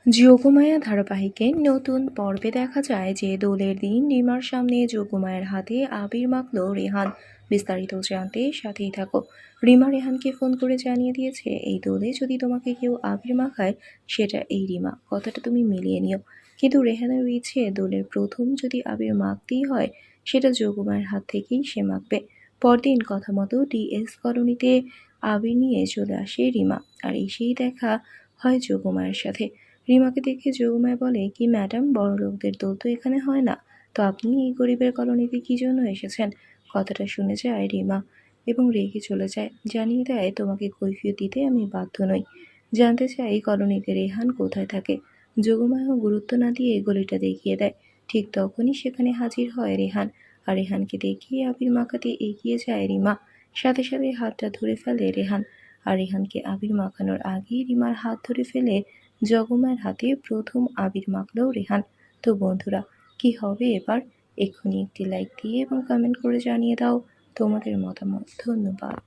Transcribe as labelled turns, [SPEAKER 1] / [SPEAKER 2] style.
[SPEAKER 1] যোগমায়া ধারাবাহিকের নতুন পর্বে দেখা যায় যে দোলের দিন রিমার সামনে যোগমায়ার হাতে আবির মাখল রেহান। বিস্তারিত জানতে সাথেই থাকো। রিমা রেহানকে ফোন করে জানিয়ে দিয়েছে এই দোলে যদি তোমাকে কেউ আবির মাখায় সেটা এই রিমা, কথাটা তুমি মিলিয়ে নিও। কিন্তু রেহানের ইচ্ছে দোলের প্রথম যদি আবির মাখতেই হয় সেটা যোগমায়ের হাত থেকেই সে মাখবে। পরদিন কথা মতো ডিএস কলোনিতে আবির নিয়ে চলে আসে রিমা, আর এসেই দেখা হয় যোগমায়ের সাথে। রিমাকে দেখে যোগমায়া বলে, কি ম্যাডাম, বড়লোকদের দোল তো এখানে হয় না, তো আপনি এই গরিবের কলোনিতে কি জন্য এসেছেন? কথাটা শুনে যায় রিমা এবং রেগে চলে যায়, জানিয়ে দেয় তোমাকে কৈফিয়ত দিতে আমি বাধ্য নই। জানতে চাই কলোনিতে রেহান কোথায় থাকে। যোগমায়াও গুরুত্ব না দিয়ে গলিটা দেখিয়ে দেয়। ঠিক তখনই সেখানে হাজির হয় রেহান, আর রেহানকে দেখিয়ে আবির মাখাতে এগিয়ে যায় রিমা। সাথে সাথে হাতটা ধরে ফেলে রেহান, আর রেহানকে আবির মাখানোর আগেই রিমার হাত ধরে ফেলে যোগমায়ার হাতে প্রথম আবির মাখল রেহান। তো বন্ধুরা, কি হবে এবার? এক্ষুনি একটি লাইক দিয়ে এবং কমেন্ট করে জানিয়ে দাও তোমাদের মতামত। ধন্যবাদ।